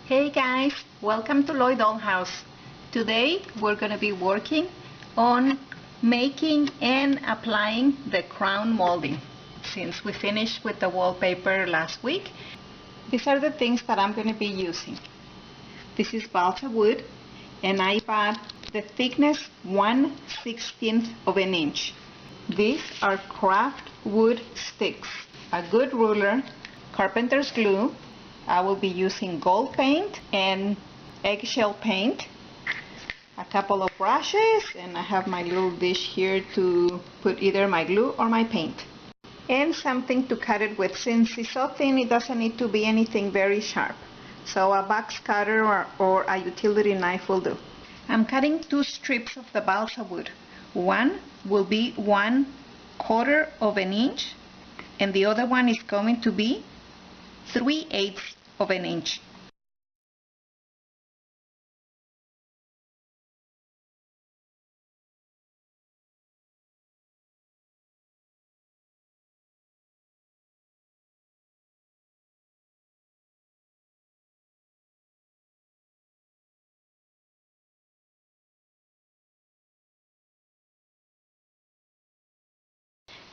Hey guys, welcome to Dollhouse. Today we're going to be working on making and applying the crown molding. Since we finished with the wallpaper last week, these are the things that I'm going to be using. This is balsa wood, and I bought the thickness 1/16 of an inch. These are craft wood sticks, a good ruler, carpenter's glue. I will be using gold paint and eggshell paint, a couple of brushes, and I have my little dish here to put either my glue or my paint, and something to cut it with. Since it's so thin, it doesn't need to be anything very sharp, so a box cutter or a utility knife will do. I'm cutting 2 strips of the balsa wood. One will be 1/4 of an inch, and the other one is going to be 3/8 of an inch.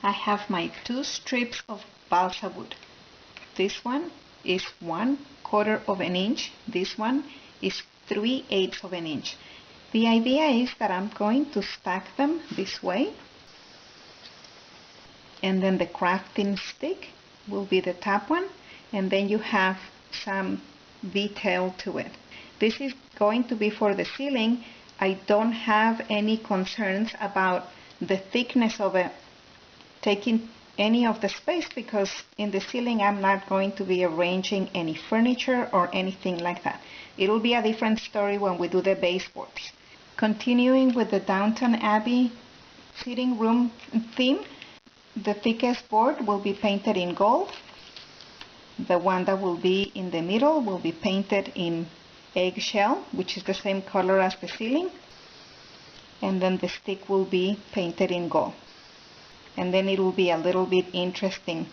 I have my 2 strips of balsa wood. This one is 1/4 of an inch. This one is 3/8 of an inch. The idea is that I'm going to stack them this way, and then the crafting stick will be the top one, and then you have some detail to it. This is going to be for the ceiling. I don't have any concerns about the thickness of it taking any of the space, because in the ceiling I'm not going to be arranging any furniture or anything like that. It'll be a different story when we do the baseboards. Continuing with the Downton Abbey sitting room theme, the thickest board will be painted in gold. The one that will be in the middle will be painted in eggshell, which is the same color as the ceiling, and then the stick will be painted in gold. And then it will be a little bit interesting.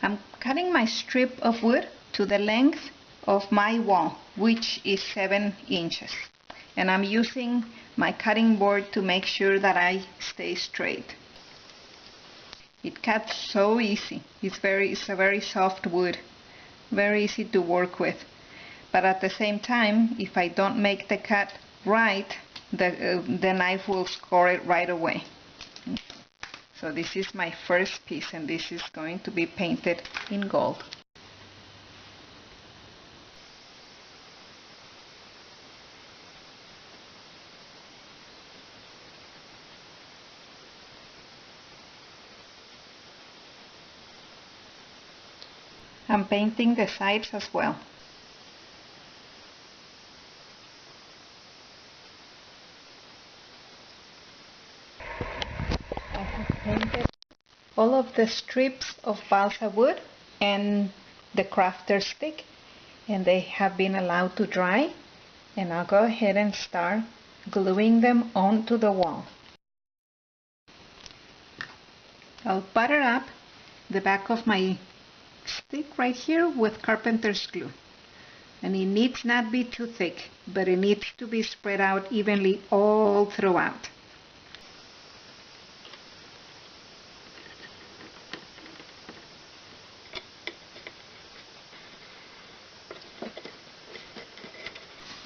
I'm cutting my strip of wood to the length of my wall, which is 7 inches. And I'm using my cutting board to make sure that I stay straight. It cuts so easy. It's a very soft wood, very easy to work with. But at the same time, if I don't make the cut right, the knife will score it right away. So this is my first piece, and this is going to be painted in gold. I'm painting the sides as well. Painted all of the strips of balsa wood and the crafter stick, and they have been allowed to dry, and I'll go ahead and start gluing them onto the wall. I'll butter up the back of my stick right here with carpenter's glue, and it needs not be too thick, but it needs to be spread out evenly all throughout.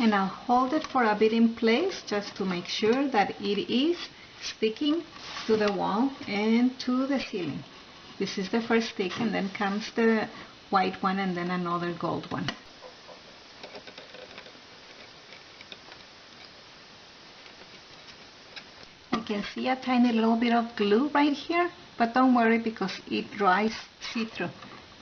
And I'll hold it for a bit in place just to make sure that it is sticking to the wall and to the ceiling. This is the first stick, and then comes the white one, and then another gold one. You can see a tiny little bit of glue right here, but don't worry, because it dries see-through.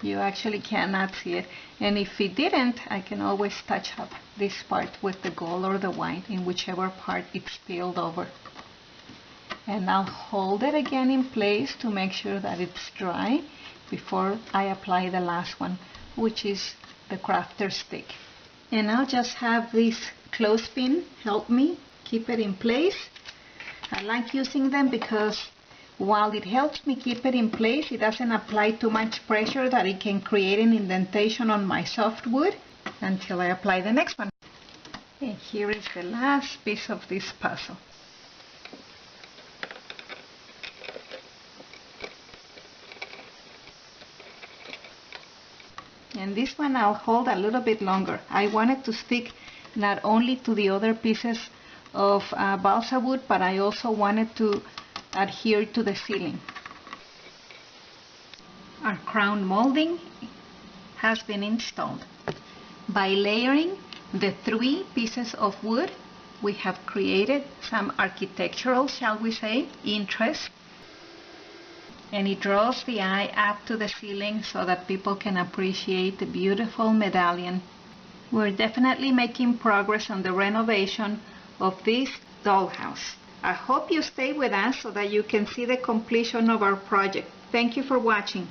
You actually cannot see it, and if it didn't, I can always touch up this part with the gold or the white in whichever part it's peeled over. And I'll hold it again in place to make sure that it's dry before I apply the last one, which is the crafter stick. And I'll just have this clothespin help me keep it in place. I like using them because while it helps me keep it in place, it doesn't apply too much pressure that it can create an indentation on my soft wood. until I apply the next one. And here is the last piece of this puzzle. And this one I'll hold a little bit longer. I want it to stick not only to the other pieces of balsa wood, but I also want it to adhere to the ceiling. Our crown molding has been installed. By layering the 3 pieces of wood, we have created some architectural, shall we say, interest. And it draws the eye up to the ceiling so that people can appreciate the beautiful medallion. We're definitely making progress on the renovation of this dollhouse. I hope you stay with us so that you can see the completion of our project. Thank you for watching.